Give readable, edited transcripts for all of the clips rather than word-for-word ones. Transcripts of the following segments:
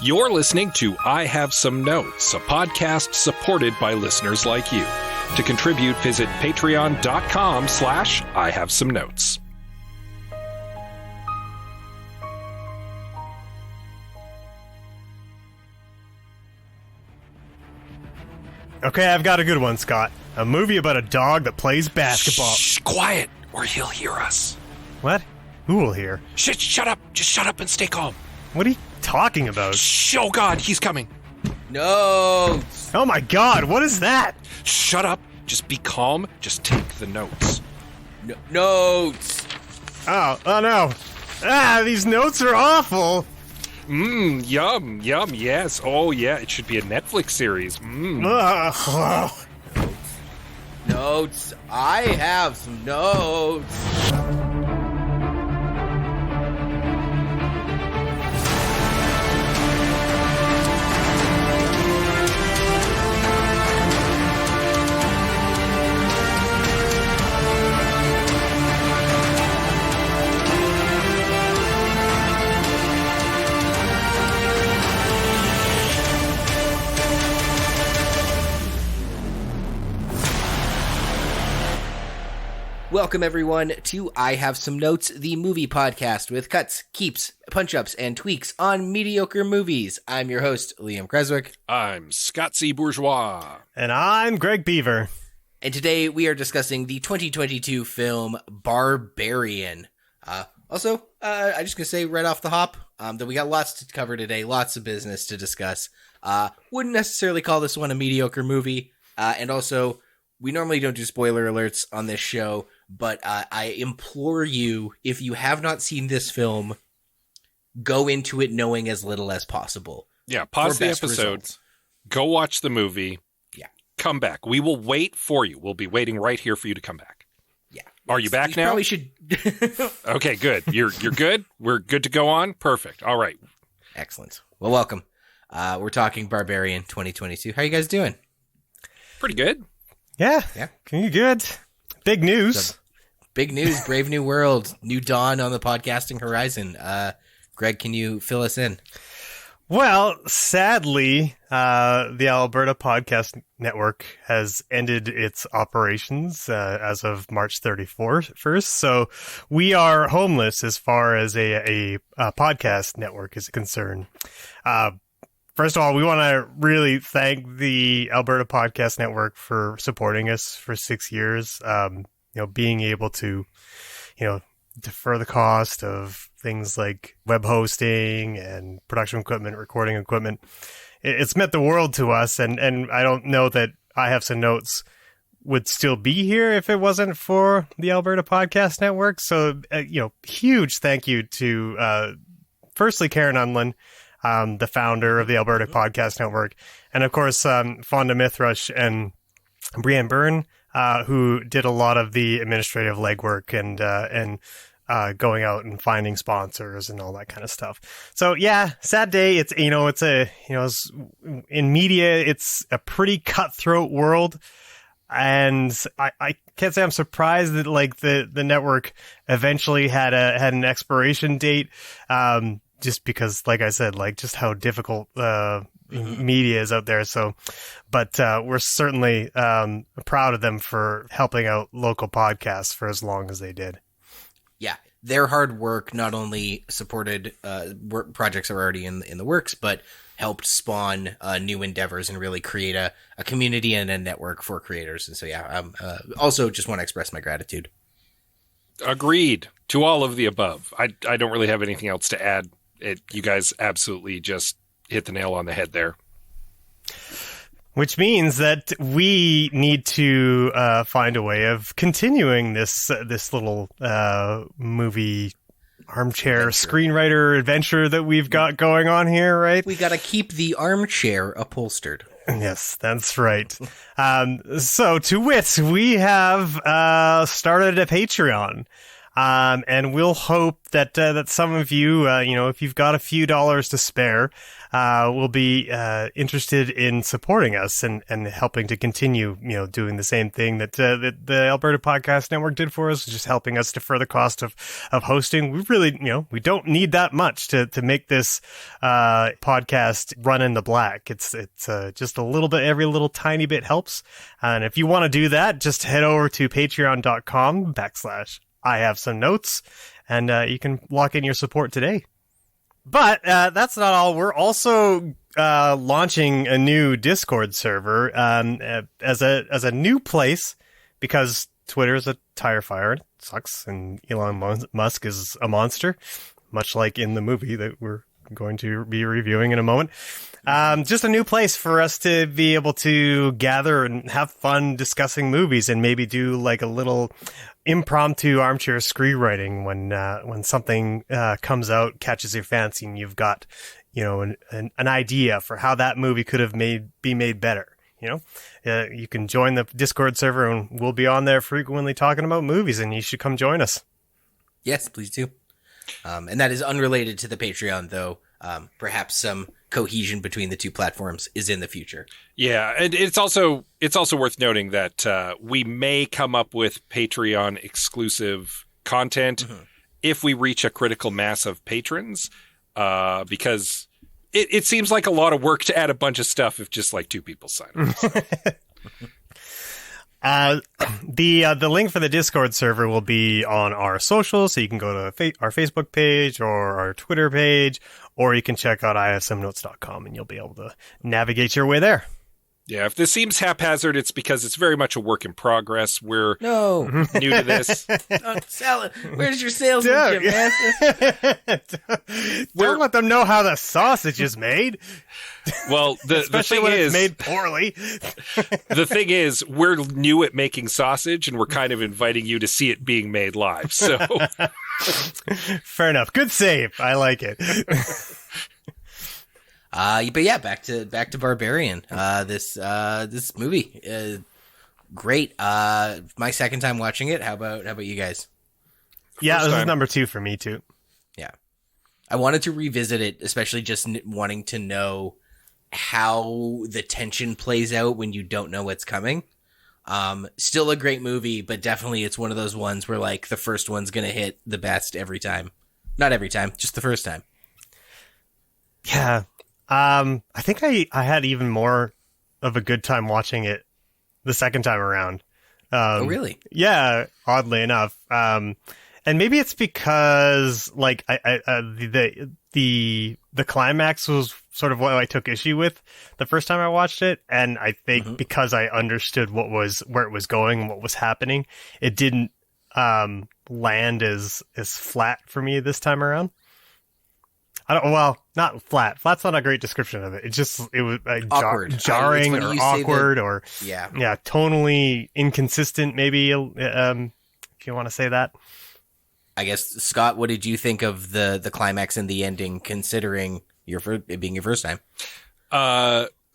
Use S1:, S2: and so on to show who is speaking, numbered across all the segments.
S1: You're listening to I Have Some Notes, a podcast supported by listeners like you. To contribute, visit patreon.com/I Have Some Notes.
S2: Okay, I've got a good one, Scott. A movie about a dog that plays basketball.
S1: Shh, quiet, or he'll hear us.
S2: What? Who will hear?
S1: Shut up. Just shut up and stay calm.
S2: What are you talking about?
S1: Shh, oh God, he's coming.
S3: Notes!
S2: Oh my God, what is that?
S1: Shut up. Just be calm. Just take the notes.
S3: Notes!
S2: Oh no. These notes are awful.
S1: Yum, yes. Oh, yeah, it should be a Netflix series.
S2: Ugh.
S3: Notes! I have some notes! Welcome, everyone, to I Have Some Notes, the movie podcast with cuts, keeps, punch-ups, and tweaks on mediocre movies. I'm your host, Liam Creswick.
S1: I'm Scott C. Bourgeois.
S2: And I'm Greg Beaver.
S3: And today we are discussing the 2022 film Barbarian. I just going to say right off the hop that we got lots to cover today, lots of business to discuss. Wouldn't necessarily call this one a mediocre movie. And also, we normally don't do spoiler alerts on this show, but I implore you, if you have not seen this film, go into it knowing as little as possible.
S1: Yeah, pause the episode, go watch the movie, come back. We will wait for you. We'll be waiting right here for you to come back.
S3: Yeah.
S1: Are you back now?
S3: Probably should.
S1: Okay, good. You're good? We're good to go on? Perfect. All right.
S3: Excellent. Well, welcome. We're talking Barbarian 2022. How are you guys doing?
S1: Pretty good.
S2: Yeah. You good? Big news.
S3: Big news, brave new world, new dawn on the podcasting horizon. Greg, can you fill us in?
S2: Well, sadly, the Alberta Podcast Network has ended its operations as of March 31st. So we are homeless as far as a podcast network is concerned. First of all, we want to really thank the Alberta Podcast Network for supporting us for 6 years. Being able to, defer the cost of things like web hosting and production equipment, recording equipment. It's meant the world to us. And I don't know that I Have Some Notes would still be here if it wasn't for the Alberta Podcast Network. So, huge thank you to, firstly, Karen Unlin, the founder of the Alberta Podcast Network, and of course, Fonda Mithrush and Brianne Byrne, who did a lot of the administrative legwork and going out and finding sponsors and all that kind of stuff. So yeah, sad day. It's in media, it's a pretty cutthroat world. And I can't say I'm surprised that the network eventually had an expiration date. Just because, like I said, just how difficult media is out there. So, but we're certainly proud of them for helping out local podcasts for as long as they did.
S3: Yeah, their hard work not only supported projects that were already in the works, but helped spawn new endeavors and really create a community and a network for creators. And so, yeah, also just want to express my gratitude.
S1: Agreed to all of the above. I don't really have anything else to add. You guys absolutely just hit the nail on the head there.
S2: Which means that we need to find a way of continuing this little movie armchair screenwriter adventure that we've got going on here, right?
S3: We got to keep the armchair upholstered.
S2: Yes, that's right. So to wit, we have started a Patreon. And we'll hope that that some of you, if you've got a few dollars to spare, will be interested in supporting us and helping to continue, doing the same thing that the Alberta Podcast Network did for us, just helping us defer the cost of hosting. We really, we don't need that much to make this podcast run in the black. It's just a little bit, every little tiny bit helps. And if you want to do that, just head over to patreon.com/I have some notes, and you can lock in your support today. But that's not all. We're also launching a new Discord server as a new place, because Twitter is a tire fire. It sucks, and Elon Musk is a monster, much like in the movie that we're going to be reviewing in a moment. Just a new place for us to be able to gather and have fun discussing movies, and maybe do like a little impromptu armchair screenwriting when something comes out, catches your fancy, and you've got an idea for how that movie could have be made better. You can join the Discord server, and we'll be on there frequently talking about movies, and you should come join us.
S3: Yes, please do. And that is unrelated to the Patreon, though. Perhaps some cohesion between the two platforms is in the future.
S1: Yeah, and it's also worth noting that we may come up with Patreon exclusive content if we reach a critical mass of patrons, because it seems like a lot of work to add a bunch of stuff if just like 2 people sign up.
S2: The link for the Discord server will be on our socials, so you can go to our Facebook page or our Twitter page, or you can check out ifsomenotes.com, and you'll be able to navigate your way there.
S1: Yeah, if this seems haphazard, it's because it's very much a work in progress. We're
S3: new
S1: to this.
S3: Salad, where's your salesmanship, man?
S2: Don't let them know how the sausage is made.
S1: Well,
S2: especially when it's made poorly.
S1: The thing is, we're new at making sausage, and we're kind of inviting you to see it being made live. So,
S2: fair enough. Good save. I like it.
S3: But yeah, back to Barbarian. This movie, great. My second time watching it. How about you guys?
S2: Yeah, this is number 2 for me too.
S3: Yeah, I wanted to revisit it, especially just wanting to know how the tension plays out when you don't know what's coming. Still a great movie, but definitely it's one of those ones where like the first one's gonna hit the best every time. Not every time, just the first time.
S2: Yeah. I think I had even more of a good time watching it the second time around.
S3: Oh, really?
S2: Yeah, oddly enough. And maybe it's because like the climax was sort of what I took issue with the first time I watched it, and I think because I understood where it was going and what was happening, it didn't land as flat for me this time around. Not flat. Flat's not a great description of it. It was
S3: awkward.
S2: jarring or awkward or tonally inconsistent. Maybe if you want to say that.
S3: I guess, Scott, what did you think of the climax and the ending, considering it being your first time?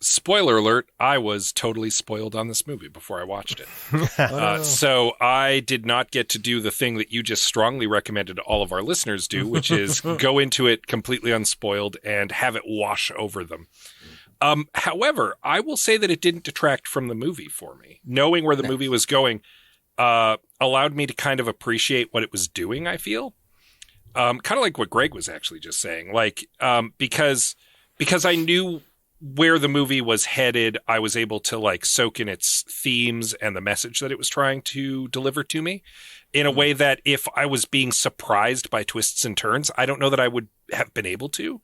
S1: Spoiler alert, I was totally spoiled on this movie before I watched it. So I did not get to do the thing that you just strongly recommended all of our listeners do, which is go into it completely unspoiled and have it wash over them. However, I will say that it didn't detract from the movie for me. Knowing where the movie was going allowed me to kind of appreciate what it was doing, I feel. Kind of like what Greg was actually just saying. Like, because I knew where the movie was headed, I was able to like soak in its themes and the message that it was trying to deliver to me in a way that if I was being surprised by twists and turns, I don't know that I would have been able to.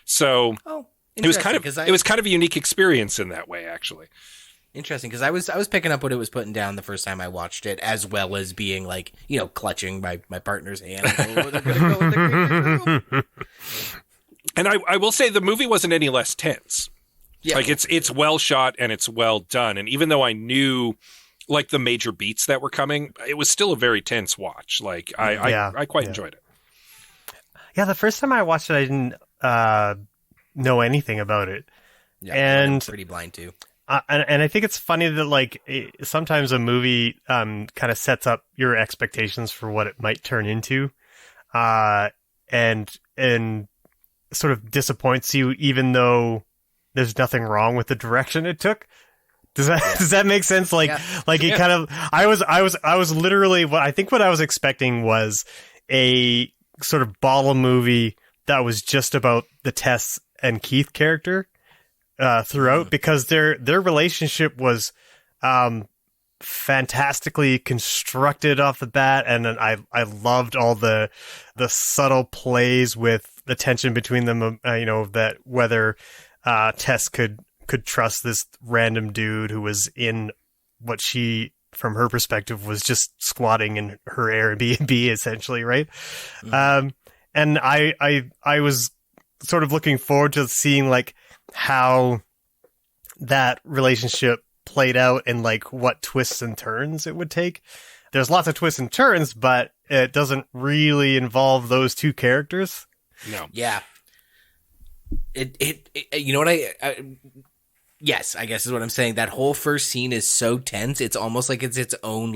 S1: So it was kind of a unique experience in that way, actually.
S3: Interesting, because I was picking up what it was putting down the first time I watched it, as well as being like, clutching my partner's hand.
S1: And I will say the movie wasn't any less tense. Yeah. Like it's well shot and it's well done. And even though I knew like the major beats that were coming, it was still a very tense watch. Like I quite enjoyed it.
S2: Yeah, the first time I watched it, I didn't know anything about it.
S3: Yeah,
S2: and
S3: I'm pretty blind too.
S2: And I think it's funny that like sometimes a movie kind of sets up your expectations for what it might turn into, and sort of disappoints you, even though there's nothing wrong with the direction it took. Does that make sense? Like it kind of. I was literally what I was expecting was a sort of bottle movie that was just about the Tess and Keith character throughout, because their relationship was fantastically constructed off the bat, and I loved all the subtle plays with the tension between them. That whether Tess could trust this random dude who was in what she, from her perspective, was just squatting in her Airbnb essentially, right? Mm-hmm. And I was sort of looking forward to seeing like how that relationship played out and like what twists and turns it would take. There's lots of twists and turns, but it doesn't really involve those two characters.
S1: No.
S3: Yeah. It you know what yes, I guess is what I'm saying. That whole first scene is so tense. It's almost like it's its own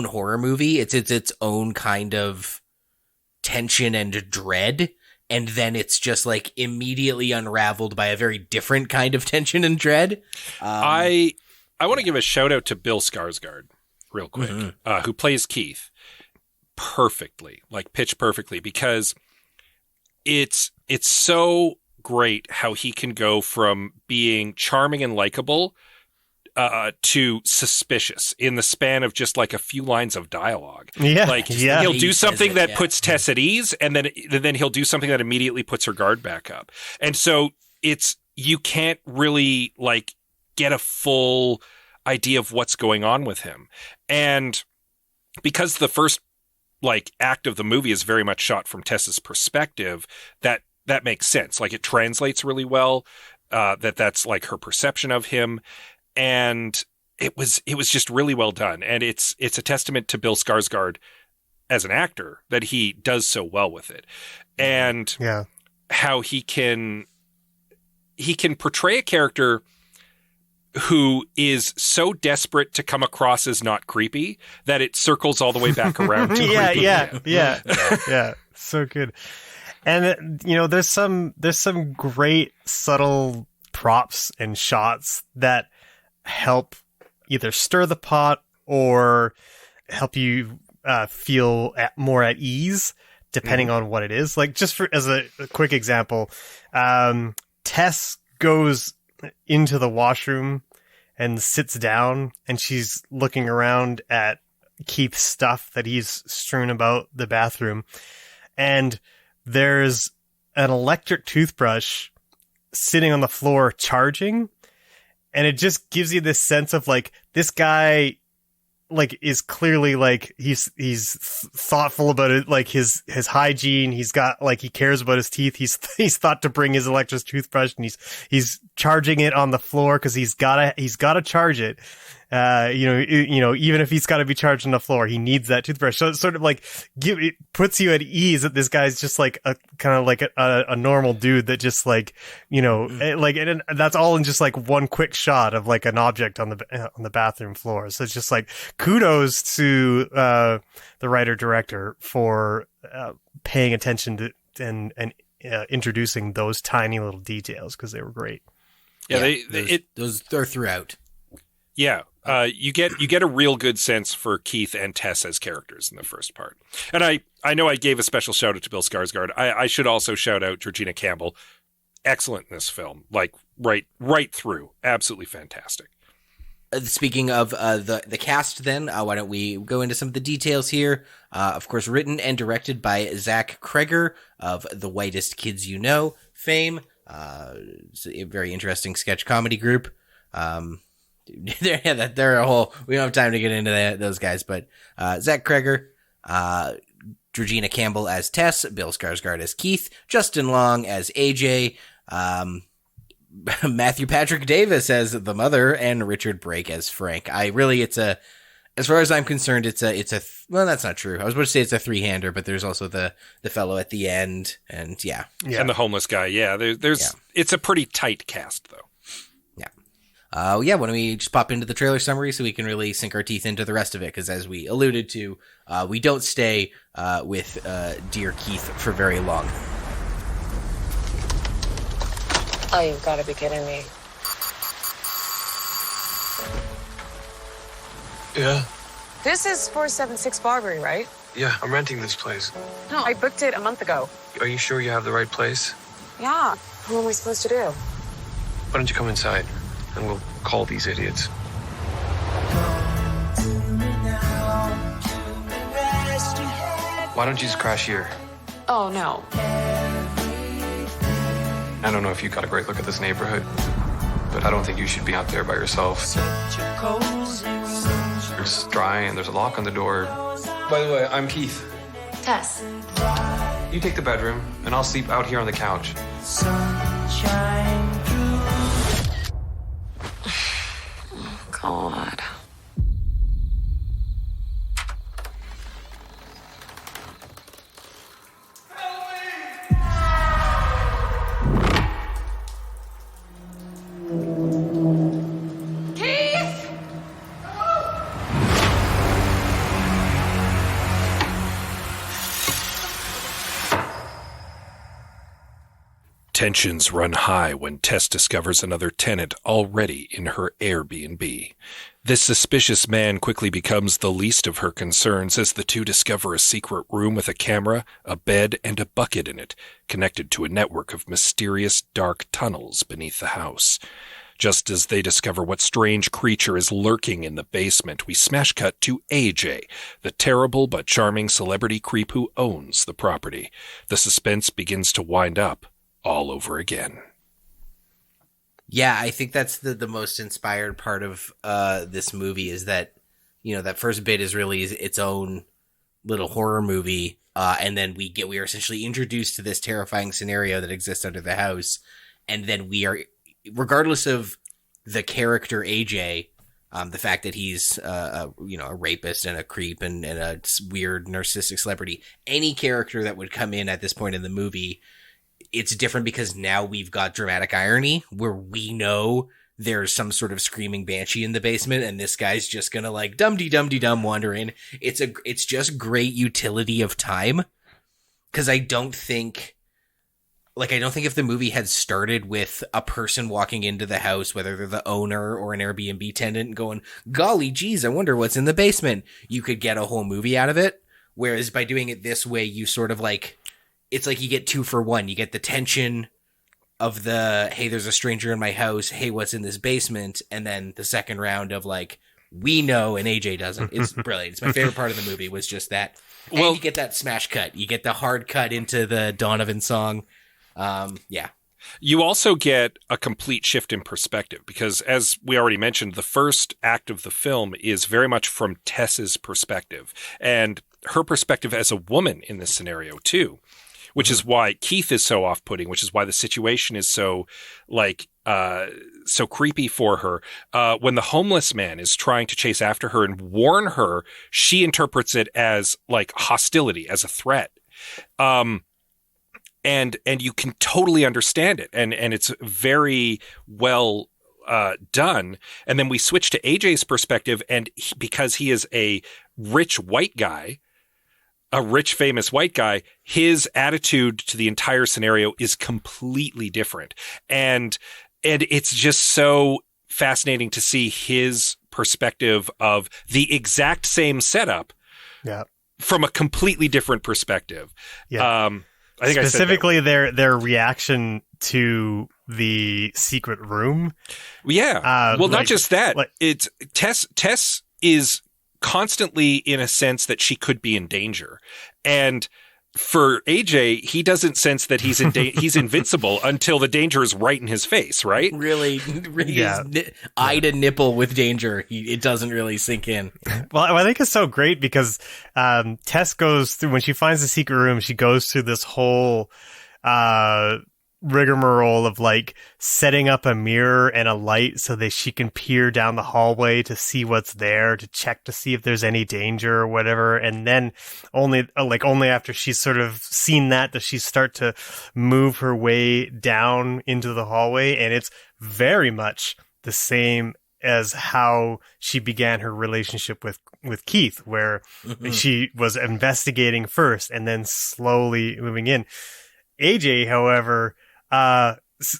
S3: horror movie. It's its own kind of tension and dread. And then it's just like immediately unraveled by a very different kind of tension and dread.
S1: I want to give a shout out to Bill Skarsgård real quick, who plays Keith perfectly, like pitch perfectly, because it's so great how he can go from being charming and likable to suspicious in the span of just like a few lines of dialogue. He'll do something that puts Tess at ease, and then he'll do something that immediately puts her guard back up. And so you can't really like get a full idea of what's going on with him. And because the first like act of the movie is very much shot from Tess's perspective, that makes sense. Like it translates really well, that's like her perception of him. And it was just really well done. And it's a testament to Bill Skarsgård as an actor that he does so well with it. And how he can portray a character who is so desperate to come across as not creepy that it circles all the way back around to creepy.
S2: Yeah. So good. And there's some great subtle props and shots that help either stir the pot or help you feel more at ease, depending on what it is. Like just as a quick example, Tess goes into the washroom and sits down, and she's looking around at Keith's stuff that he's strewn about the bathroom, and there's an electric toothbrush sitting on the floor charging, and it just gives you this sense of like this guy like is clearly like he's thoughtful about it, like his hygiene. He's got like he cares about his teeth. He's thought to bring his electric toothbrush, and he's charging it on the floor because he's gotta charge it. Even if he's got to be charged on the floor, he needs that toothbrush. So it's sort of like it puts you at ease that this guy's just like a kind of like a normal dude that just like, and that's all in just like one quick shot of like an object on the bathroom floor. So it's just like kudos to the writer director for paying attention to and introducing those tiny little details, because they were great.
S1: Yeah,
S3: they're throughout.
S1: Yeah. You get a real good sense for Keith and Tess as characters in the first part. And I know I gave a special shout out to Bill Skarsgård. I should also shout out Georgina Campbell. Excellent in this film. Like right through. Absolutely fantastic.
S3: Speaking of the cast then, why don't we go into some of the details here? Of course, written and directed by Zach Kreger of The Whitest Kids You Know fame. It's a very interesting sketch comedy group. They're a whole. We don't have time to get into those guys, but Zach Kreger, Georgina Campbell as Tess, Bill Skarsgård as Keith, Justin Long as AJ, Matthew Patrick Davis as the mother, and Richard Brake as Frank. As far as I'm concerned, well, that's not true. I was about to say it's a three-hander, but there's also the fellow at the end, and
S1: and the homeless guy. Yeah, it's a pretty tight cast though.
S3: Why don't we just pop into the trailer summary so we can really sink our teeth into the rest of it? Because as we alluded to, we don't stay with dear Keith for very long.
S4: Oh, you've got to be kidding me.
S5: Yeah.
S4: This is 476 Barbary, right?
S5: Yeah, I'm renting this place.
S4: No, I booked it a month ago.
S5: Are you sure you have the right place?
S4: Yeah. What am I supposed to do?
S5: Why don't you come inside and we'll call these idiots. Why don't you just crash here?
S4: Oh, no.
S5: I don't know if you got a great look at this neighborhood, but I don't think you should be out there by yourself. It's dry and there's a lock on the door. By the way, I'm Keith.
S4: Tess.
S5: You take the bedroom and I'll sleep out here on the couch.
S4: God.
S1: Tensions run high when Tess discovers another tenant already in her Airbnb. This suspicious man quickly becomes the least of her concerns as the two discover a secret room with a camera, a bed, and a bucket in it, connected to a network of mysterious dark tunnels beneath the house. Just as they discover what strange creature is lurking in the basement, we smash cut to AJ, the terrible but charming celebrity creep who owns the property. The suspense begins to wind up all over again.
S3: Yeah, I think that's the most inspired part of this movie is that, that first bit is really its own little horror movie. And then we are essentially introduced to this terrifying scenario that exists under the house. And then we are, regardless of the character AJ, the fact that he's, a rapist and a creep and a weird narcissistic celebrity, any character that would come in at this point in the movie, it's different because now we've got dramatic irony where we know there's some sort of screaming banshee in the basement and this guy's just gonna like dum-de-dum-de-dum wander in. It's just great utility of time. Cause I don't think if the movie had started with a person walking into the house, whether they're the owner or an Airbnb tenant going, golly geez, I wonder what's in the basement, you could get a whole movie out of it. Whereas by doing it this way, you sort of it's like you get 2 for 1. You get the tension of the, hey, there's a stranger in my house. Hey, what's in this basement? And then the second round of we know and AJ doesn't. It's brilliant. It's my favorite part of the movie was just that. And you get that smash cut. You get the hard cut into the Donovan song. Yeah.
S1: You also get a complete shift in perspective because, as we already mentioned, the first act of the film is very much from Tess's perspective and her perspective as a woman in this scenario too. Which is why Keith is so off-putting, which is why the situation is so, so creepy for her. When the homeless man is trying to chase after her and warn her, she interprets it as, hostility, as a threat. And you can totally understand it. And it's very well done. And then we switch to AJ's perspective, and because he is a rich white guy, a rich, famous white guy, his attitude to the entire scenario is completely different. And it's just so fascinating to see his perspective of the exact same setup from a completely different perspective.
S2: Yeah.
S1: I think
S2: specifically their reaction to the secret room.
S1: Yeah. Not just that. It's Tess is constantly in a sense that she could be in danger. And for AJ, he doesn't sense that he's he's invincible until the danger is right in his face, right?
S3: Really eye to nipple with danger. It doesn't really sink in.
S2: Well, I think it's so great because Tess goes through, when she finds the secret room, she goes through this whole rigmarole of setting up a mirror and a light so that she can peer down the hallway to see what's there, to check to see if there's any danger or whatever. And then only after she's sort of seen that does she start to move her way down into the hallway. And it's very much the same as how she began her relationship with Keith, where she was investigating first and then slowly moving in. AJ, however,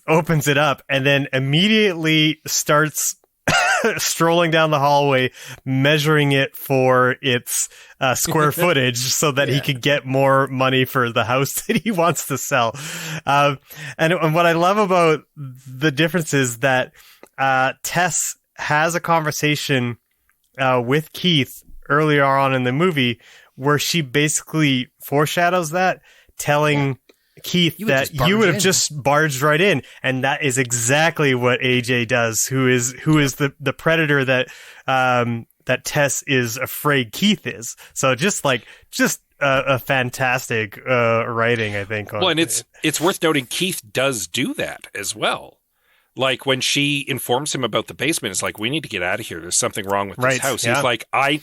S2: opens it up and then immediately starts strolling down the hallway, measuring it for its square footage so that he could get more money for the house that he wants to sell. And what I love about the difference is that Tess has a conversation with Keith earlier on in the movie where she basically foreshadows that, telling Keith that you would have just barged right in, and that is exactly what AJ does, who is the predator that that Tess is afraid Keith is. So just a fantastic writing, I think.
S1: Well, and it's worth noting Keith does do that as well. Like when she informs him about the basement, it's like, we need to get out of here. There's something wrong with this house. Yeah. He's like, I,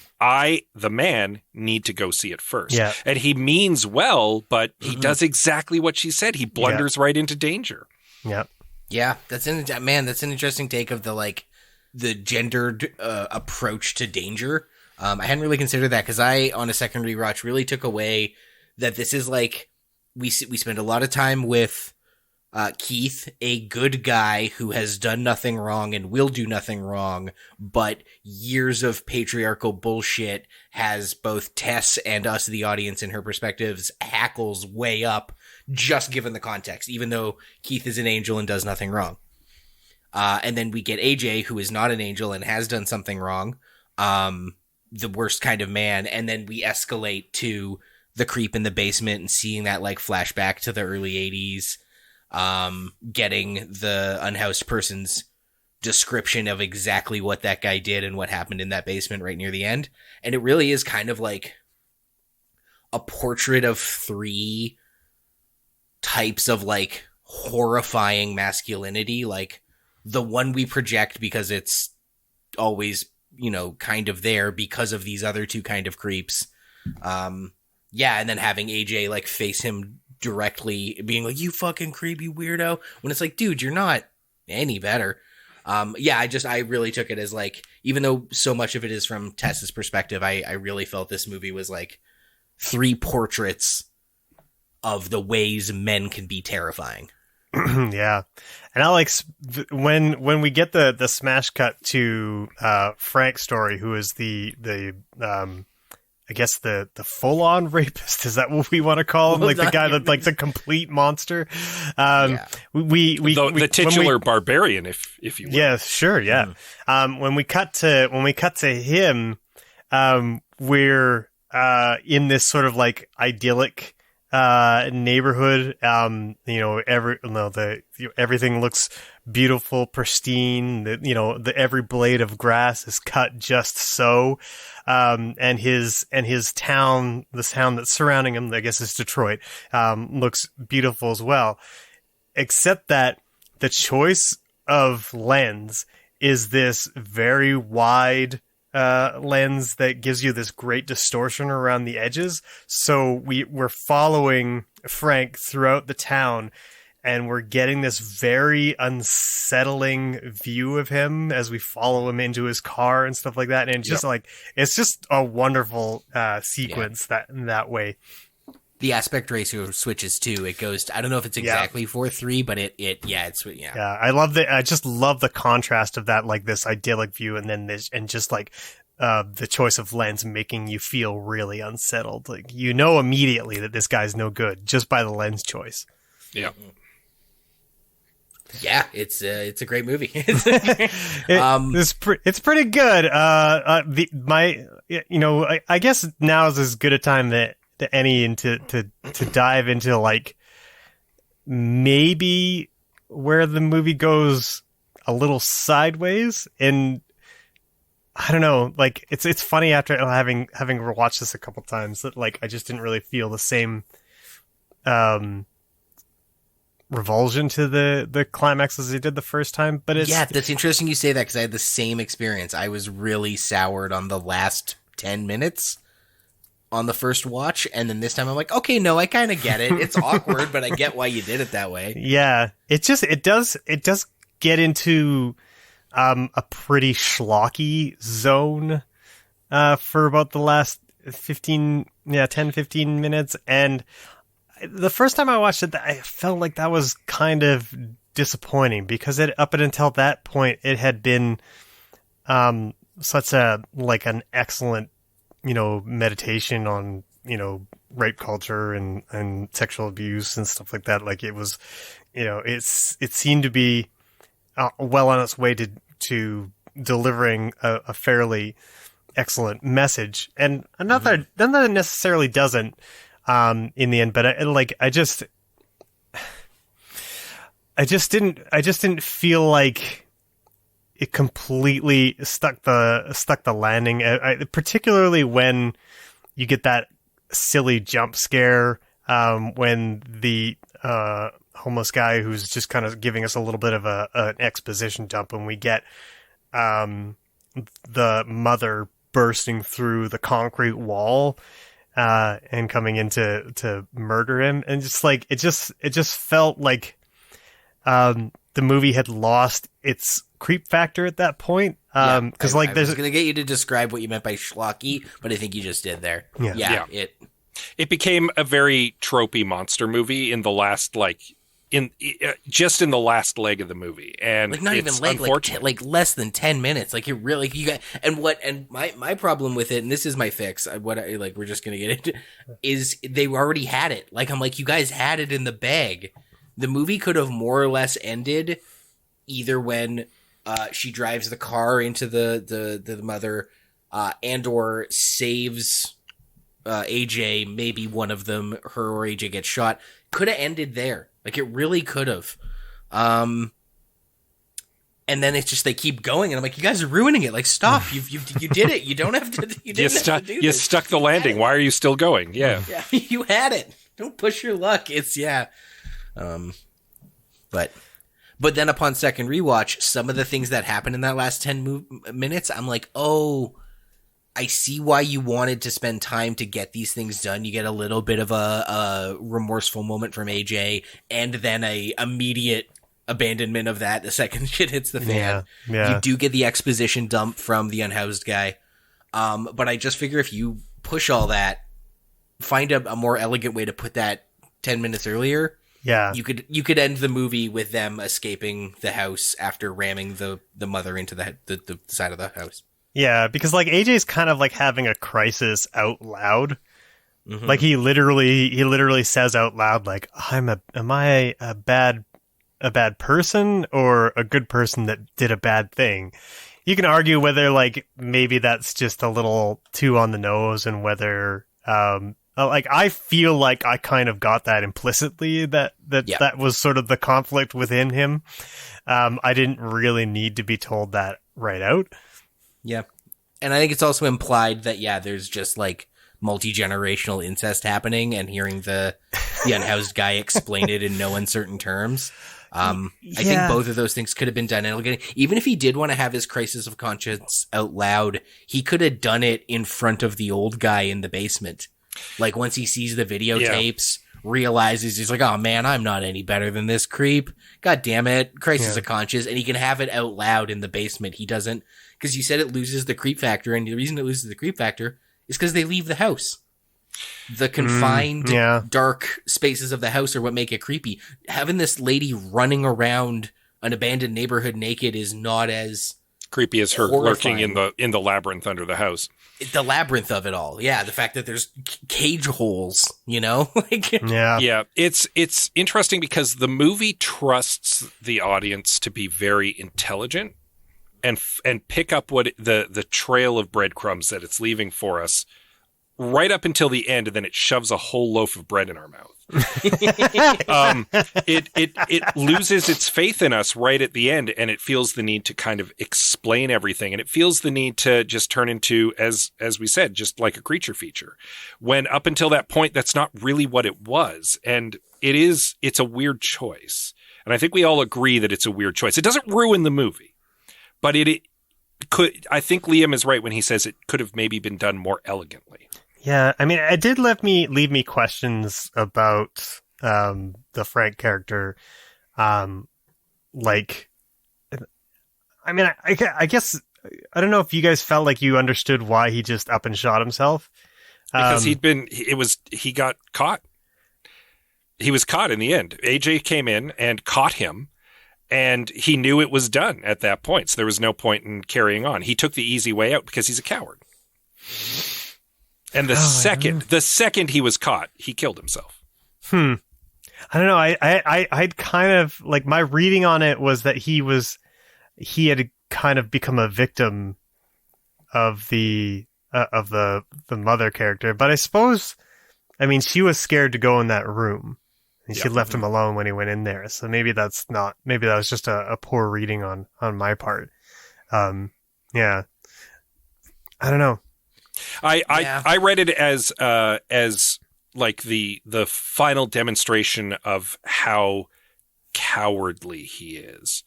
S1: the man, need to go see it first.
S2: Yeah.
S1: And he means well, but he does exactly what she said. He blunders right into danger.
S2: Yeah.
S3: Yeah. That's an interesting take of the gendered approach to danger. I hadn't really considered that because I, on a second rewatch, really took away that this is like, we spend a lot of time with Keith, a good guy who has done nothing wrong and will do nothing wrong, but years of patriarchal bullshit has both Tess and us, the audience, in her perspectives, hackles way up, just given the context, even though Keith is an angel and does nothing wrong. And then we get AJ, who is not an angel and has done something wrong, the worst kind of man, and then we escalate to the creep in the basement and seeing that flashback to the early 80s. Getting the unhoused person's description of exactly what that guy did and what happened in that basement right near the end. And it really is kind of like a portrait of three types of horrifying masculinity. Like the one we project because it's always, kind of there because of these other two kind of creeps. And then having AJ face him directly, being like, you fucking creepy weirdo, when it's like, dude, you're not any better. I really took it as even though so much of it is from Tess's perspective, I really felt this movie was three portraits of the ways men can be terrifying.
S2: Yeah. And Alex, when we get the smash cut to Frank's story, who is the I guess the full-on rapist, is that what we want to call him? The guy that the complete monster.
S1: The titular barbarian, if you will.
S2: Yeah, sure, yeah. When we cut to him, we're in this sort of idyllic neighborhood. Everything looks beautiful, pristine. Every blade of grass is cut just so. And his town, this town that's surrounding him, I guess is Detroit, looks beautiful as well. Except that the choice of lens is this very wide lens that gives you this great distortion around the edges. So we're following Frank throughout the town, and we're getting this very unsettling view of him as we follow him into his car and stuff like that. And it's just a wonderful sequence that way.
S3: The aspect ratio switches too. It goes to, I don't know if it's exactly 4:3, but it's.
S2: I just love the contrast of that, this idyllic view, and then this, and just the choice of lens making you feel really unsettled. Immediately that this guy's no good just by the lens choice.
S1: Yeah.
S3: Yeah, it's a great movie.
S2: It's pretty good. I guess now is as good a time that any to dive into maybe where the movie goes a little sideways. And I don't know, it's funny after having rewatched this a couple times that I just didn't really feel the same revulsion to the climax as I did the first time. But
S3: that's interesting you say that, because I had the same experience. I was really soured on the last 10 minutes on the first watch, and then this time I'm like, okay, no, I kind of get it. It's awkward, but I get why you did it that way.
S2: Yeah, it does get into a pretty schlocky zone for about the last 10, 15 minutes. And the first time I watched it, I felt like that was kind of disappointing because up until that point, it had been such an excellent, meditation on, rape culture and sexual abuse and stuff like that. Like it was, it seemed to be well on its way to delivering a fairly excellent message, and not that it necessarily doesn't in the end, but I just didn't feel like it completely stuck the landing. Particularly when you get that silly jump scare when the homeless guy who's just kind of giving us a little bit of an exposition dump, when we get the mother bursting through the concrete wall and coming in to murder him, and just like it just felt like the movie had lost its creep factor at that point. Because I was
S3: gonna get you to describe what you meant by schlocky, but I think you just did there.
S1: Yeah. It became a very tropey monster movie in the last in the last leg of the movie, and
S3: like not even leg, like less than 10 minutes. Like it really, you got, and my problem with it, and this is my fix. We're just gonna get into, is they already had it. Like I'm like, you guys had it in the bag. The movie could have more or less ended either when she drives the car into the mother, and or saves AJ. Maybe one of them, her or AJ, gets shot. Could have ended there. Like it really could have. And then it's just they keep going, and I'm like, you guys are ruining it. Like, stop! You did it. You don't have to. You
S1: stuck the landing. Why are you still going? Yeah,
S3: you had it. Don't push your luck. It's But then upon second rewatch, some of the things that happen in that last 10 minutes, I'm like, oh, I see why you wanted to spend time to get these things done. You get a little bit of a remorseful moment from AJ, and then a immediate abandonment of that the second shit hits the fan.
S2: Yeah.
S3: You do get the exposition dump from the unhoused guy. But I just figure if you push all that, find a more elegant way to put that 10 minutes earlier.
S2: Yeah,
S3: you could end the movie with them escaping the house after ramming the mother into the side of the house.
S2: Yeah, because like AJ's kind of like having a crisis out loud. Mm-hmm. Like he literally says out loud, like, am I a bad person or a good person that did a bad thing? You can argue whether like maybe that's just a little too on the nose, and whether like I feel like I kind of got that implicitly that was sort of the conflict within him. I didn't really need to be told that right out.
S3: Yeah. And I think it's also implied that there's just like multi-generational incest happening, and hearing the unhoused guy explain it in no uncertain terms. I think both of those things could have been done. And even if he did want to have his crisis of conscience out loud, he could have done it in front of the old guy in the basement. Like once he sees the videotapes, realizes he's like, oh man, I'm not any better than this creep. God damn it. Crisis of conscience. And he can have it out loud in the basement. He doesn't, because you said it loses the creep factor. And the reason it loses the creep factor is because they leave the house. The confined, dark spaces of the house are what make it creepy. Having this lady running around an abandoned neighborhood naked is not as
S1: creepy as her
S3: horrifying.
S1: lurking in the labyrinth under the house.
S3: The labyrinth of it all. Yeah, the fact that there's cage holes, like
S1: Yeah, it's interesting because the movie trusts the audience to be very intelligent and pick up what the trail of breadcrumbs that it's leaving for us right up until the end, and then it shoves a whole loaf of bread in our mouth. It loses its faith in us right at the end, and it feels the need to kind of explain everything, and it feels the need to just turn into, as we said, just like a creature feature, when up until that point that's not really what it was. And it's a weird choice, and I think we all agree that it's a weird choice. It doesn't ruin the movie, but it could. I think Liam is right when he says it could have maybe been done more elegantly.
S2: Yeah, I mean, it did leave me questions about the Frank character. Like, I mean, I guess I don't know if you guys felt like you understood why he just up and shot himself.
S1: Because he got caught. He was caught in the end. AJ came in and caught him, and he knew it was done at that point. So there was no point in carrying on. He took the easy way out because he's a coward. And the second he was caught, he killed himself.
S2: I don't know. I'd kind of like, my reading on it was that he had kind of become a victim of the mother character. But I suppose, I mean, she was scared to go in that room, and she left him alone when he went in there. So maybe that was just a poor reading on my part. Yeah, I don't know.
S1: I read it as like the final demonstration of how cowardly he is,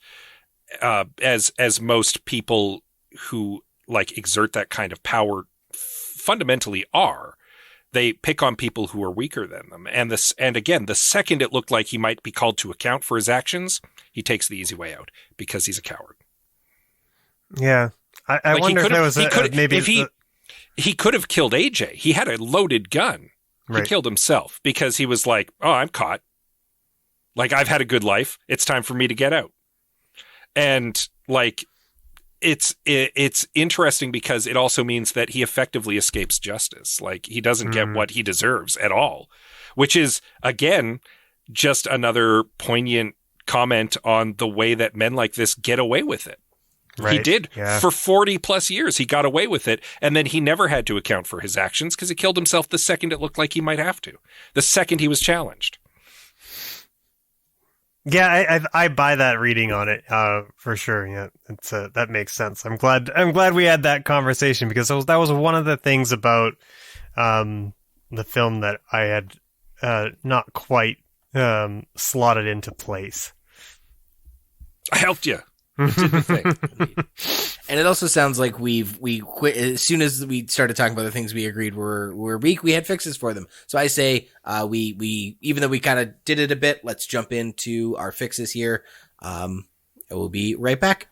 S1: as most people who like exert that kind of power fundamentally are. They pick on people who are weaker than them. And again, the second it looked like he might be called to account for his actions, he takes the easy way out because he's a coward.
S2: Yeah. I wonder if there was
S1: he could have killed AJ. He had a loaded gun. He killed himself because he was like, oh, I'm caught. Like, I've had a good life. It's time for me to get out. And like, it's interesting because it also means that he effectively escapes justice. Like, he doesn't get what he deserves at all, which is, again, just another poignant comment on the way that men like this get away with it. Right. He did. Yeah. For 40 plus years. He got away with it. And then he never had to account for his actions because he killed himself the second it looked like he might have to. The second he was challenged.
S2: Yeah, I buy that reading on it for sure. Yeah, it's that makes sense. I'm glad we had that conversation because that was one of the things about the film that I had not quite slotted into place.
S3: I helped you. Did the thing. And it also sounds like we quit as soon as we started talking about the things we agreed were weak. We had fixes for them. So I say we even though we kind of did it a bit, let's jump into our fixes here. We'll be right back.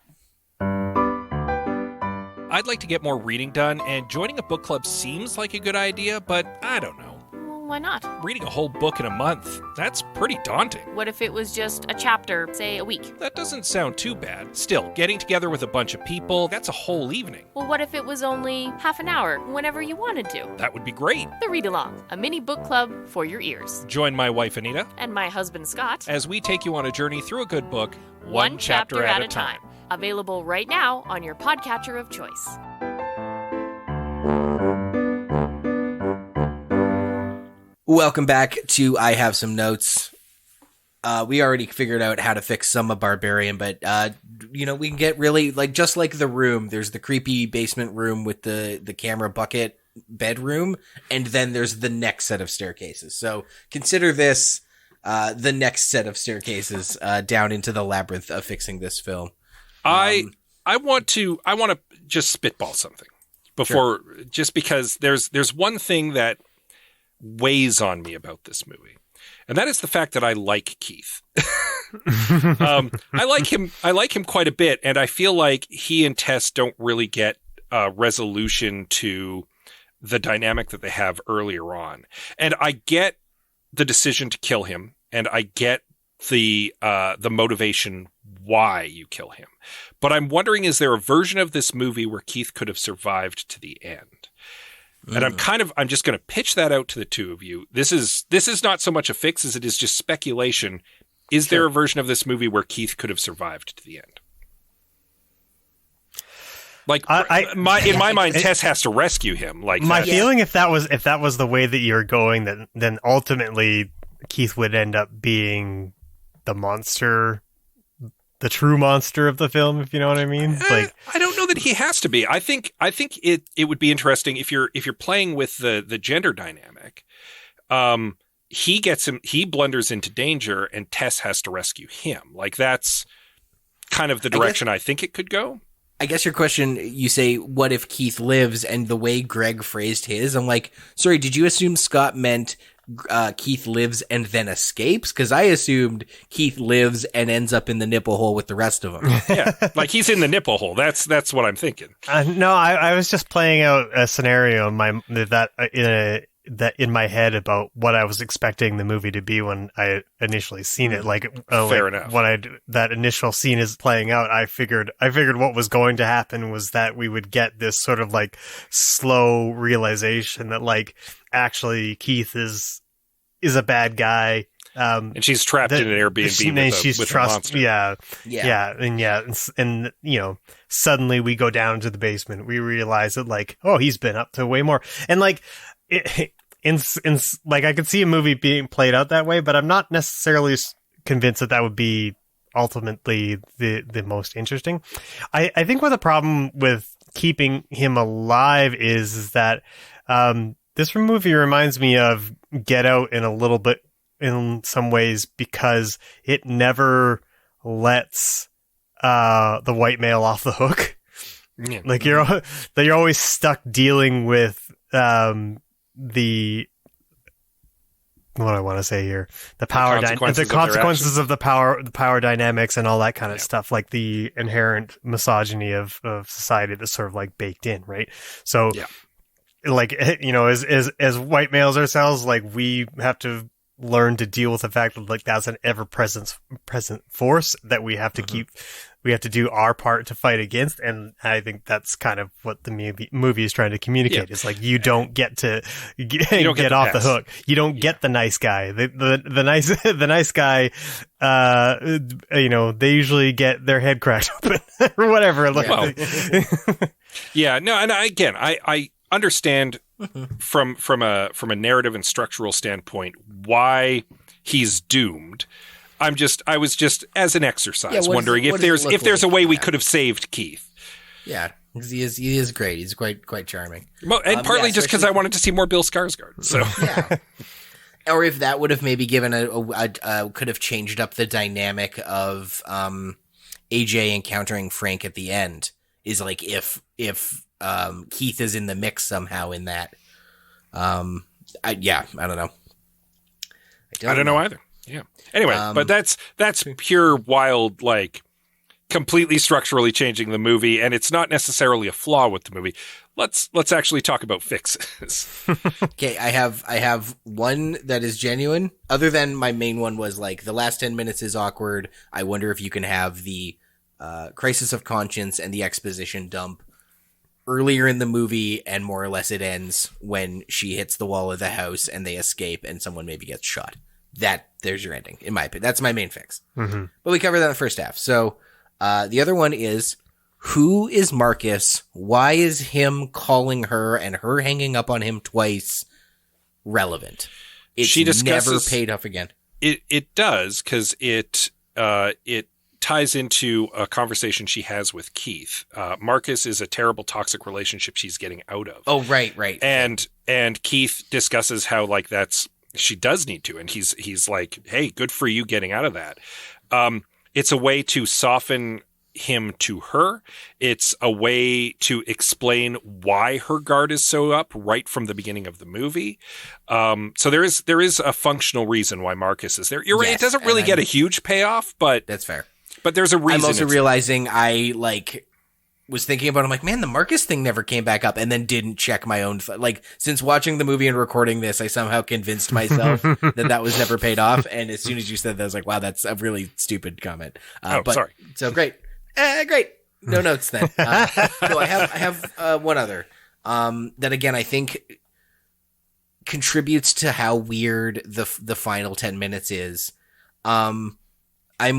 S1: I'd like to get more reading done, and joining a book club seems like a good idea, but I don't know.
S6: Why not?
S1: Reading a whole book in a month, that's pretty daunting.
S6: What if it was just a chapter, say a week?
S1: That doesn't sound too bad. Still, getting together with a bunch of people, that's a whole evening.
S6: Well, what if it was only half an hour, whenever you wanted to?
S1: That would be great.
S6: The Read Along, a mini book club for your ears.
S1: Join my wife, Anita.
S6: And my husband, Scott.
S1: As we take you on a journey through a good book,
S6: one chapter at a time. Available right now on your podcatcher of choice.
S3: Welcome back to I Have Some Notes. We already figured out how to fix some of Barbarian, but, we can get really, like, just like The Room, there's the creepy basement room with the camera bucket bedroom, and then there's the next set of staircases. So consider this the next set of staircases down into the labyrinth of fixing this film.
S1: I want to just spitball something before, sure. Just because there's one thing that weighs on me about this movie, and that is the fact that I like Keith. I like him quite a bit, and I feel like he and Tess don't really get resolution to the dynamic that they have earlier on. And I get the decision to kill him, and I get the motivation why you kill him. But I'm wondering, is there a version of this movie where Keith could have survived to the end? And I'm just going to pitch that out to the two of you. This is not so much a fix as it is just speculation. Is there a version of this movie where Keith could have survived to the end? Like, in my mind, Tess has to rescue him. Like,
S2: my feeling, if that was the way that you're going, then ultimately Keith would end up being the monster, the true monster of the film, if you know what I mean. Like,
S1: I don't know that he has to be. I think it would be interesting if you're playing with the gender dynamic. He blunders into danger, and Tess has to rescue him. Like, that's kind of the direction I think it could go.
S3: I guess your question, you say, what if Keith lives? And the way Greg phrased his, I'm like, sorry, did you assume Scott meant Keith lives and then escapes, because I assumed Keith lives and ends up in the nipple hole with the rest of them.
S1: Yeah, like he's in the nipple hole. That's what I'm thinking.
S2: No, I was just playing out a scenario in my head about what I was expecting the movie to be when I initially seen it.
S1: Fair enough.
S2: When that initial scene is playing out, I figured what was going to happen was that we would get this sort of like slow realization that like actually Keith is a bad guy.
S1: And she's trapped in an Airbnb with a monster.
S2: And you know, suddenly we go down to the basement. We realize that like, oh, he's been up to way more. And like, like I could see a movie being played out that way, but I'm not necessarily convinced that would be ultimately the most interesting. I think what the problem with keeping him alive is that this movie reminds me of Get Out in a little bit, in some ways, because it never lets the white male off the hook.
S1: Yeah.
S2: Like you're always stuck dealing with the what do I want to say here? The consequences of the power dynamics and all that kind of stuff, like the inherent misogyny of society that's sort of like baked in, right? So, like, you know, as white males ourselves, like we have to learn to deal with the fact that like that's an ever-present force that we have to keep. We have to do our part to fight against, and I think that's kind of what the movie is trying to communicate. It's like you don't get to get off the hook. You don't get the nice guy. The nice guy. You know, they usually get their head cracked open or whatever.
S1: Yeah. No, and I understand from a narrative and structural standpoint why he's doomed. I was just as an exercise wondering if there's a way we could have saved Keith.
S3: Yeah, because he is great. He's quite charming.
S1: And partly just because I wanted to see more Bill Skarsgård. So
S3: yeah. Or if that would have maybe given could have changed up the dynamic of AJ encountering Frank at the end, is like if Keith is in the mix somehow in that. I don't know.
S1: I don't know either. Yeah. Anyway, but that's pure wild, like completely structurally changing the movie, and it's not necessarily a flaw with the movie. Let's actually talk about fixes.
S3: Okay, I have one that is genuine. Other than my main one was like the last 10 minutes is awkward. I wonder if you can have the crisis of conscience and the exposition dump earlier in the movie, and more or less it ends when she hits the wall of the house and they escape and someone maybe gets shot. There's your ending, in my opinion. That's my main fix. Mm-hmm. But we covered that in the first half. So the other one is, who is Marcus? Why is him calling her and her hanging up on him twice relevant? It's never paid off again.
S1: It does, because it ties into a conversation she has with Keith. Marcus is a terrible toxic relationship she's getting out of.
S3: Oh, right.
S1: And Keith discusses how like she does need to, and he's like, hey, good for you getting out of that. It's a way to soften him to her. It's a way to explain why her guard is so up right from the beginning of the movie. So there is a functional reason why Marcus is there. You're right. It doesn't really get a huge payoff, but
S3: that's fair.
S1: But there's a reason.
S3: I'm also realizing I was thinking about it. I'm like, man, the Marcus thing never came back up, and then didn't check my own. Since watching the movie and recording this, I somehow convinced myself that was never paid off. And as soon as you said that, I was like, wow, that's a really stupid comment. But,
S1: sorry.
S3: So great. Great. No notes then. No, I have one other that again I think contributes to how weird the final 10 minutes is. I'm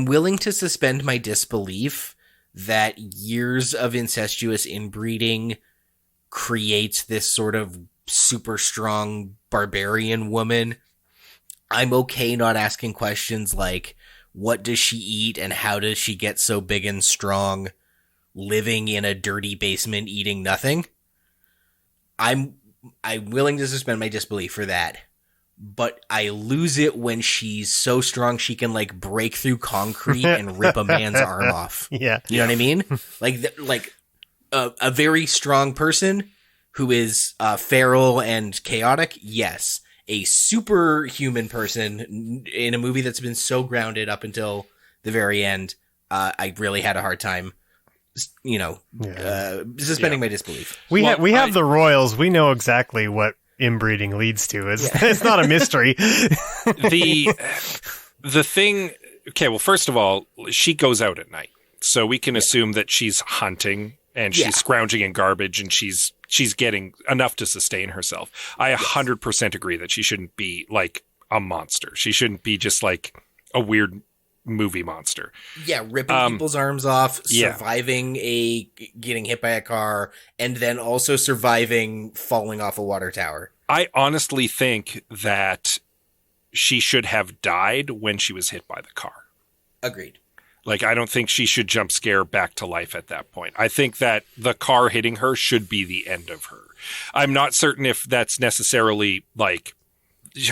S3: willing to suspend my disbelief that years of incestuous inbreeding creates this sort of super strong barbarian woman. I'm okay not asking questions like, what does she eat and how does she get so big and strong living in a dirty basement eating nothing? I'm willing to suspend my disbelief for that. But I lose it when she's so strong she can break through concrete and rip a man's arm off.
S2: Yeah.
S3: You know what I mean? A very strong person who is feral and chaotic, yes. a superhuman person in a movie that's been so grounded up until the very end. I really had a hard time, suspending my disbelief.
S2: We have the royals. We know exactly what inbreeding leads to. It's not a mystery.
S1: The thing. Okay, well, first of all, she goes out at night, so we can assume that she's hunting and she's scrounging in garbage and she's getting enough to sustain herself. I 100% agree that she shouldn't be like a monster. She shouldn't be just like a weird movie monster. Yeah,
S3: ripping people's arms off, surviving getting hit by a car, and then also surviving falling off a water tower.
S1: I honestly think that she should have died when she was hit by the car.
S3: Agreed.
S1: Like, I don't think she should jump scare back to life at that point. I think that the car hitting her should be the end of her. I'm not certain if that's necessarily like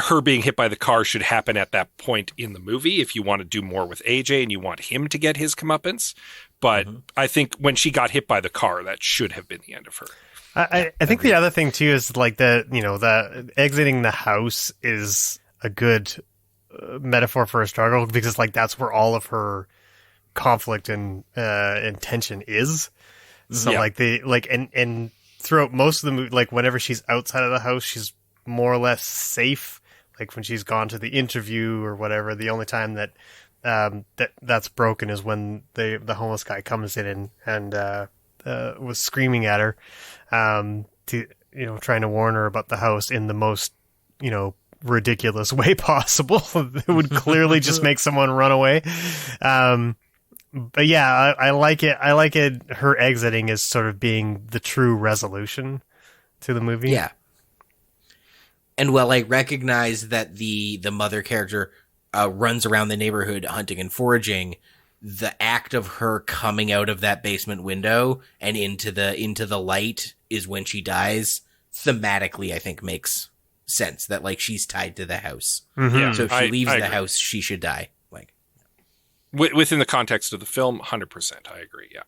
S1: her being hit by the car should happen at that point in the movie if you want to do more with AJ and you want him to get his comeuppance. But I think when she got hit by the car, that should have been the end of her.
S2: I think the other thing too is like the exiting the house is a good metaphor for a struggle, because like that's where all of her conflict and tension is. So and throughout most of the movie, like whenever she's outside of the house, she's more or less safe. Like when she's gone to the interview or whatever, the only time that that's broken is when the homeless guy comes in and was screaming at her, trying to warn her about the house in the most ridiculous way possible. It would clearly just make someone run away. But yeah, I like it. I like it. Her exiting is sort of being the true resolution to the movie.
S3: Yeah. And while I recognize that the mother character runs around the neighborhood hunting and foraging, the act of her coming out of that basement window and into the light is when she dies. Thematically, I think makes sense that like she's tied to the house.
S1: Mm-hmm. Yeah,
S3: so if she leaves the house, she should die. Like
S1: within the context of the film, 100%, I agree. Yeah.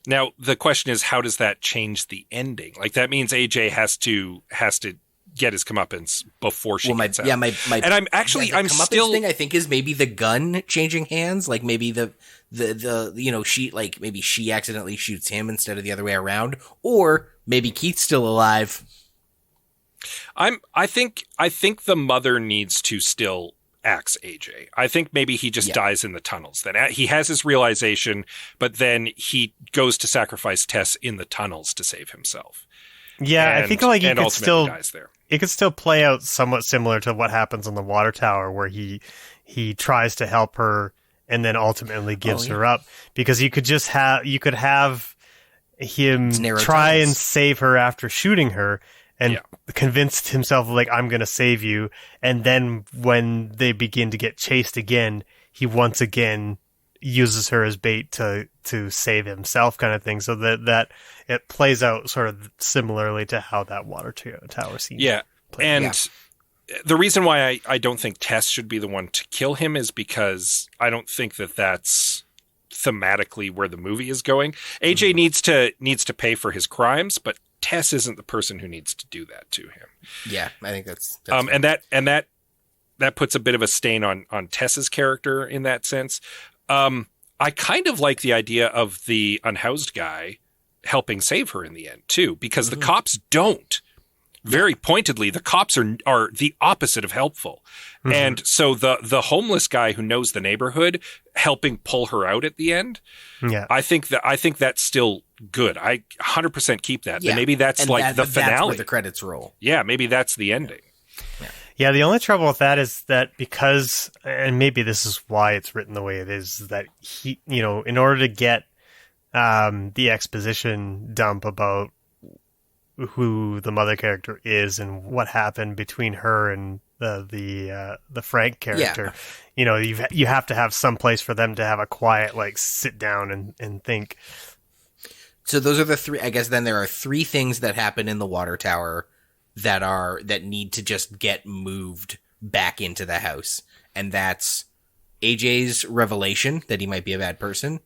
S1: Now the question is, how does that change the ending? Like that means AJ has to get his comeuppance before she gets out. Yeah, my and I'm still
S3: thing I think is maybe the gun changing hands. Like maybe the she like maybe she accidentally shoots him instead of the other way around, or maybe Keith's still alive.
S1: I think the mother needs to still axe AJ. I think maybe he just dies in the tunnels. Then he has his realization, but then he goes to sacrifice Tess in the tunnels to save himself.
S2: Yeah, I think like
S1: dies there.
S2: It could still play out somewhat similar to what happens on the water tower, where he tries to help her and then ultimately gives her up, because you could have him try and save her after shooting her and convinced himself like, I'm going to save you. And then when they begin to get chased again, he once again uses her as bait to save himself, kind of thing. So that it plays out sort of similarly to how that water tower scene.
S1: Yeah. The reason why I don't think Tess should be the one to kill him is because I don't think that that's thematically where the movie is going. AJ needs to pay for his crimes, but Tess isn't the person who needs to do that to him.
S3: Yeah, I think that's
S1: and that puts a bit of a stain on Tess's character in that sense. I kind of like the idea of the unhoused guy helping save her in the end too, because the cops don't. Very pointedly, the cops are the opposite of helpful. Mm-hmm. And so the homeless guy who knows the neighborhood helping pull her out at the end. Yeah. I think that's still good. I 100% keep that. Yeah. Maybe that's and like the finale.
S3: That's where the credits roll.
S1: Yeah, maybe that's the ending.
S2: Yeah, the only trouble with that is that because, and maybe this is why it's written the way it is, that he, in order to get the exposition dump about who the mother character is and what happened between her and the Frank character, you have to have some place for them to have a quiet, like, sit down and think.
S3: So those are the three. I guess then there are three things that happen in the water tower that need to just get moved back into the house, and that's AJ's revelation that he might be a bad person,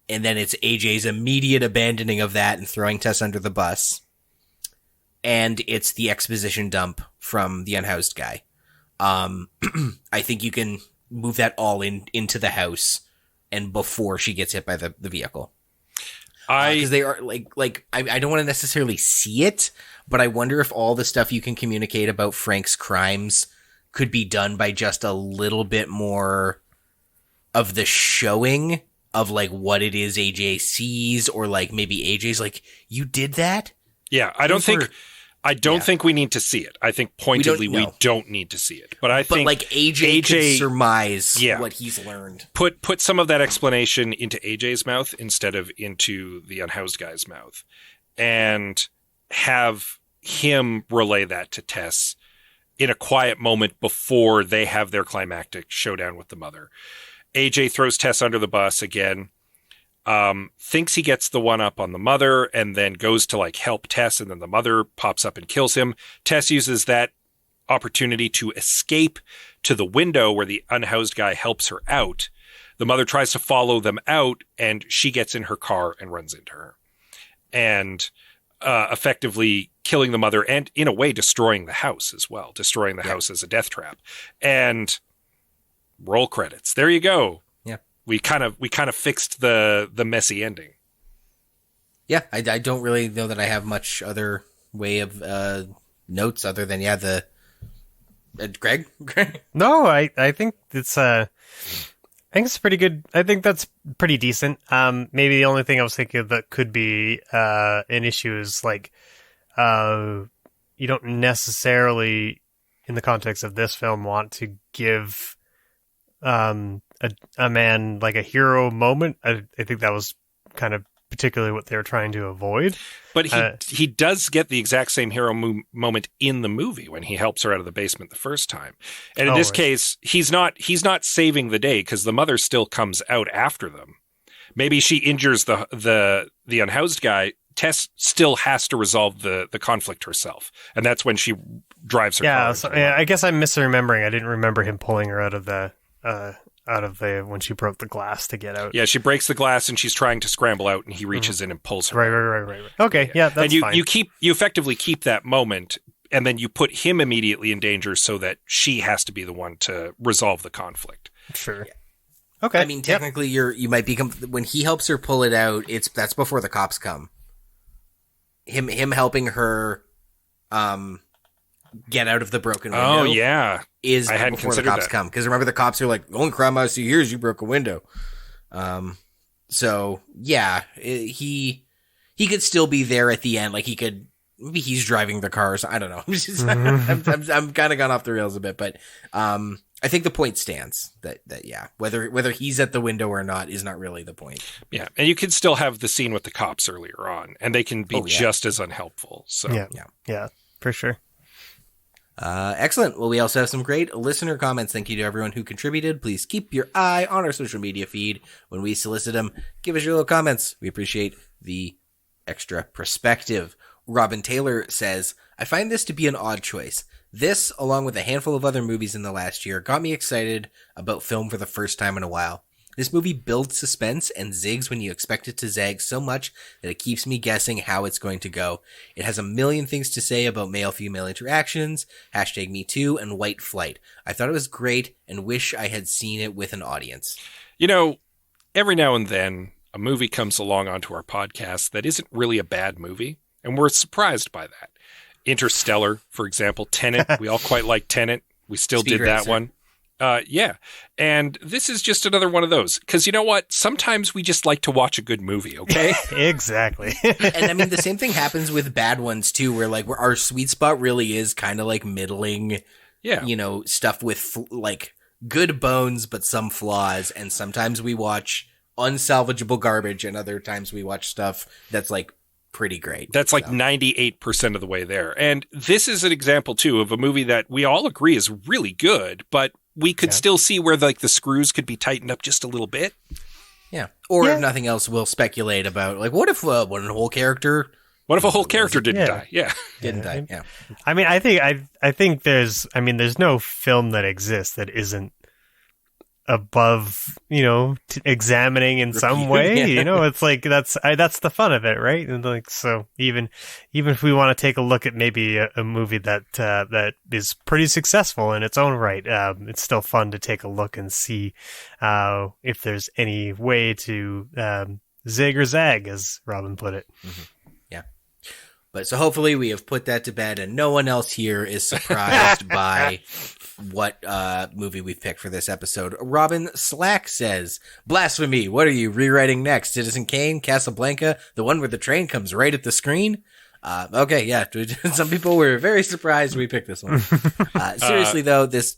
S3: and then it's AJ's immediate abandoning of that and throwing Tess under the bus. and it's the exposition dump from the unhoused guy. I think you can move that all into the house and before she gets hit by the vehicle. Because they are I don't want to necessarily see it, but I wonder if all the stuff you can communicate about Frank's crimes could be done by just a little bit more of the showing of like what it is AJ sees, or like maybe AJ's like, you did that?
S1: Yeah, I don't think we need to see it. I think pointedly we don't need to see it. But I think
S3: like AJ could surmise what he's learned.
S1: Put some of that explanation into AJ's mouth instead of into the unhoused guy's mouth, and have him relay that to Tess in a quiet moment before they have their climactic showdown with the mother. AJ throws Tess under the bus again. Thinks he gets the one up on the mother, and then goes to like help Tess, and then the mother pops up and kills him. Tess uses that opportunity to escape to the window where the unhoused guy helps her out. The mother tries to follow them out, and she gets in her car and runs into her, and effectively killing the mother, and in a way destroying the house as well, destroying the house as a death trap. And roll credits. There you go. We kind of fixed the messy ending.
S3: Yeah, I don't really know that I have much other way of notes other than the Greg.
S2: No, I think it's pretty good. I think that's pretty decent. Maybe the only thing I was thinking of that could be an issue is like you don't necessarily, in the context of this film, want to give a man like a hero moment. I think that was kind of particularly what they were trying to avoid.
S1: But he does get the exact same hero moment in the movie when he helps her out of the basement the first time. And in this case, he's not saving the day because the mother still comes out after them. Maybe she injures the unhoused guy. Tess still has to resolve the conflict herself, and that's when she drives her car.
S2: So, I guess I'm misremembering. I didn't remember him pulling her out of the when she broke the glass to get out.
S1: Yeah, she breaks the glass and she's trying to scramble out, and he reaches in and pulls her.
S2: Right. Okay, yeah, that's
S1: and
S2: fine.
S1: You effectively keep that moment, and then you put him immediately in danger so that she has to be the one to resolve the conflict.
S2: Sure.
S3: Yeah.
S2: Okay.
S3: I mean, technically, you might become when he helps her pull it out. That's before the cops come. Him helping her, get out of the broken window.
S1: Oh yeah,
S3: is
S1: I hadn't
S3: before the
S1: considered
S3: cops
S1: that.
S3: come, because remember the cops are like, "The only crime I see here is you broke a window." So yeah, he could still be there at the end. Like maybe he's driving the cars. I don't know. I'm kind of gone off the rails a bit, but I think the point stands that whether he's at the window or not is not really the point.
S1: Yeah, and you can still have the scene with the cops earlier on, and they can be just as unhelpful. So
S2: yeah, for sure.
S3: Excellent. Well, we also have some great listener comments. Thank you to everyone who contributed. Please keep your eye on our social media feed when we solicit them. Give us your little comments. We appreciate the extra perspective. Robin Taylor says, I find this to be an odd choice. This, along with a handful of other movies in the last year, got me excited about film for the first time in a while. This movie builds suspense and zigs when you expect it to zag so much that it keeps me guessing how it's going to go. It has a million things to say about male-female interactions, #MeToo, and white flight. I thought it was great and wish I had seen it with an audience.
S1: You know, every now and then a movie comes along onto our podcast that isn't really a bad movie, and we're surprised by that. Interstellar, for example, Tenet. We all quite like Tenet. We still
S3: Speed
S1: did that
S3: Racer.
S1: one. Yeah. And this is just another one of those. Because you know what? Sometimes we just like to watch a good movie, okay?
S2: Exactly.
S3: And I mean, the same thing happens with bad ones too, where like our sweet spot really is kind of like middling, stuff with like good bones, but some flaws. And sometimes we watch unsalvageable garbage, and other times we watch stuff that's like pretty great.
S1: That's like 98% of the way there. And this is an example too of a movie that we all agree is really good, but we could still see where like the screws could be tightened up just a little bit.
S3: Yeah. Or if nothing else, we'll speculate about like, what if a whole character
S1: didn't die? Yeah.
S3: Didn't die. Yeah.
S2: I mean, I think there's no film that exists that isn't above, examining in some way.
S3: Yeah.
S2: It's like that's the fun of it, right? And like, so even if we want to take a look at maybe a movie that is pretty successful in its own right, it's still fun to take a look and see if there's any way to zig or zag, as Robin put it.
S3: Mm-hmm. Yeah. But so hopefully we have put that to bed and no one else here is surprised by what movie we've picked for this episode. Robin Slack says, blasphemy, what are you rewriting next? Citizen Kane, Casablanca, the one where the train comes right at the screen? Okay, yeah. Some people were very surprised we picked this one. Seriously, though, this...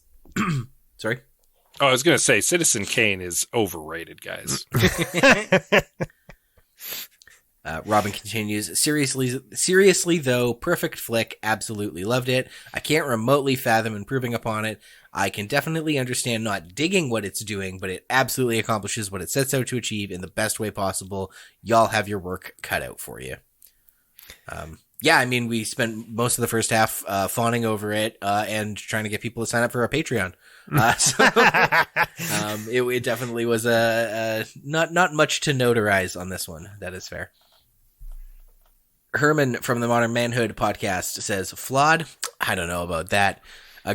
S3: Sorry?
S1: Oh, I was going to say, Citizen Kane is overrated, guys.
S3: Robin continues, seriously though, perfect flick, absolutely loved it. I can't remotely fathom improving upon it. I can definitely understand not digging what it's doing, but it absolutely accomplishes what it sets out to achieve in the best way possible. Y'all have your work cut out for you. Yeah, I mean, we spent most of the first half fawning over it and trying to get people to sign up for our Patreon. It definitely was not much to notarize on this one. That is fair. Herman from the Modern Manhood podcast says, flawed? I don't know about that.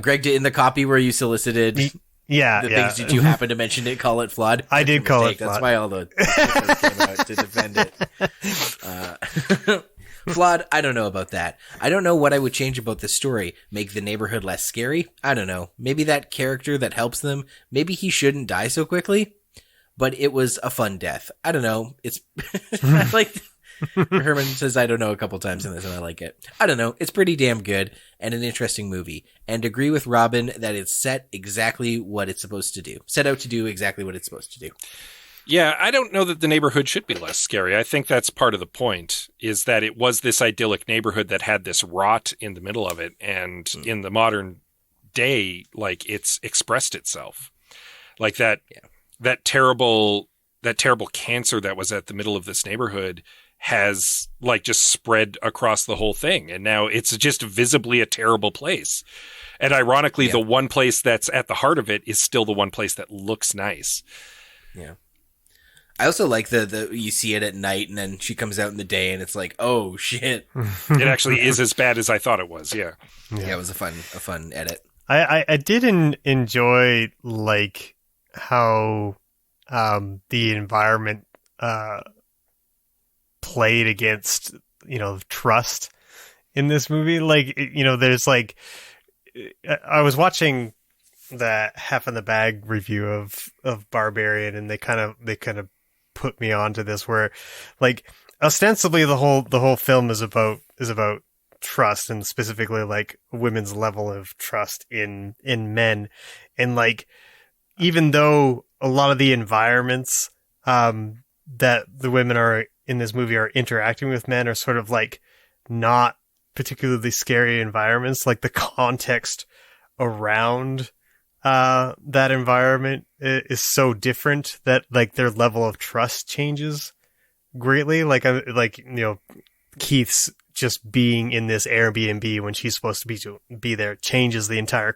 S3: Greg, in the copy where you solicited things, did you happen to mention it, call it flawed?
S2: I did call it
S3: flawed. That's
S2: flawed.
S3: why all the came out to defend it. Flawed? I don't know about that. I don't know what I would change about this story. Make the neighborhood less scary? I don't know. Maybe that character that helps them, maybe he shouldn't die so quickly? But it was a fun death. I don't know. It's like... Herman says, I don't know, a couple times in this, and I like it. I don't know. It's pretty damn good and an interesting movie. And agree with Robin that it's set exactly what it's supposed to do. Set out to do exactly what it's supposed to do.
S1: Yeah, I don't know that the neighborhood should be less scary. I think that's part of the point, is that it was this idyllic neighborhood that had this rot in the middle of it. And in the modern day, like, it's expressed itself. Like that terrible cancer that was at the middle of this neighborhood has like just spread across the whole thing. And now it's just visibly a terrible place. And ironically, the one place that's at the heart of it is still the one place that looks nice.
S3: Yeah. I also like the you see it at night and then she comes out in the day and it's like, oh shit.
S1: It actually is as bad as I thought it was. Yeah.
S3: Yeah, it was a fun edit.
S2: I did enjoy like how the environment played against trust in this movie. Like, there's like, I was watching the Half in the Bag review of Barbarian, and they kind of put me onto this, where like ostensibly the whole film is about trust, and specifically like women's level of trust in men. And like, even though a lot of the environments that the women are in this movie are interacting with men are sort of like not particularly scary environments, like the context around that environment is so different that like their level of trust changes greatly. Like Keith's just being in this Airbnb when she's supposed to be there changes the entire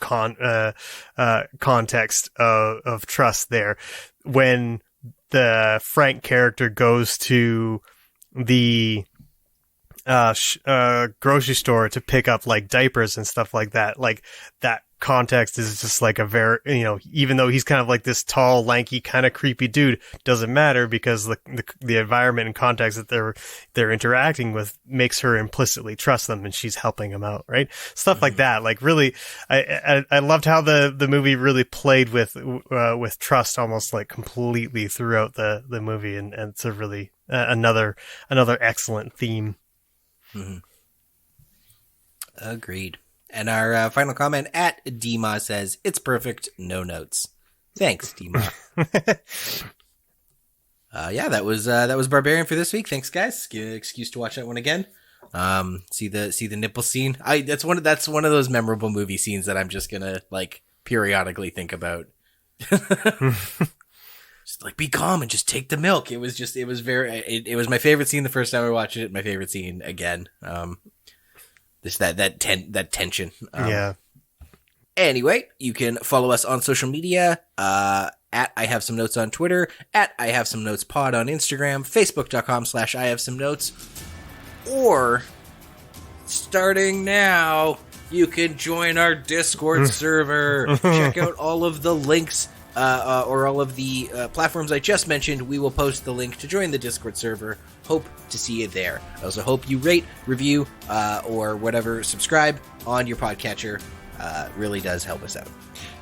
S2: context of trust there. When the Frank character goes to the grocery store to pick up like diapers and stuff like that context is just like a very, even though he's kind of like this tall, lanky, kind of creepy dude, doesn't matter, because the environment and context that they're interacting with makes her implicitly trust them, and she's helping him out, right? Stuff like that. Like, really, I loved how the movie really played with trust almost like completely throughout the movie, and it's a really another excellent theme.
S3: Mm-hmm. Agreed. And our final comment at Dima says, it's perfect, no notes. Thanks, Dima. That was Barbarian for this week. Thanks, guys. Excuse to watch that one again. See the nipple scene. That's one of those memorable movie scenes that I'm just gonna like periodically think about. Just like, be calm and just take the milk. It was my favorite scene the first time I watched it. My favorite scene again. Just that tension.
S2: Yeah.
S3: Anyway, you can follow us on social media at at I Have Some Notes on Twitter, at I Have Some Notes Pod on Instagram, facebook.com/I Have Some Notes, or starting now, you can join our Discord server. Check out all of the links or all of the platforms I just mentioned. We will post the link to join the Discord server. Hope to see you there. I also hope you rate, review, or whatever, subscribe on your podcatcher. Really does help us out.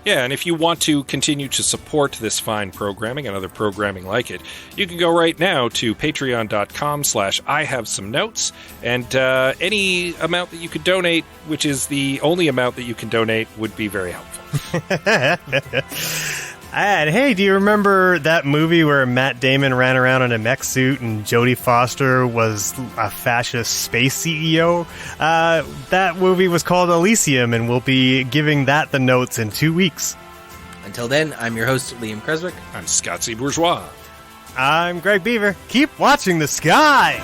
S1: Yeah, and if you want to continue to support this fine programming and other programming like it, you can go right now to patreon.com/I Have Some Notes, and any amount that you could donate, which is the only amount that you can donate, would be very helpful.
S2: And hey, do you remember that movie where Matt Damon ran around in a mech suit and Jodie Foster was a fascist space CEO? That movie was called Elysium, and we'll be giving that the notes in 2 weeks.
S3: Until then, I'm your host, Liam Creswick.
S1: I'm Scott C. Bourgeois.
S2: I'm Greg Beaver. Keep watching the sky!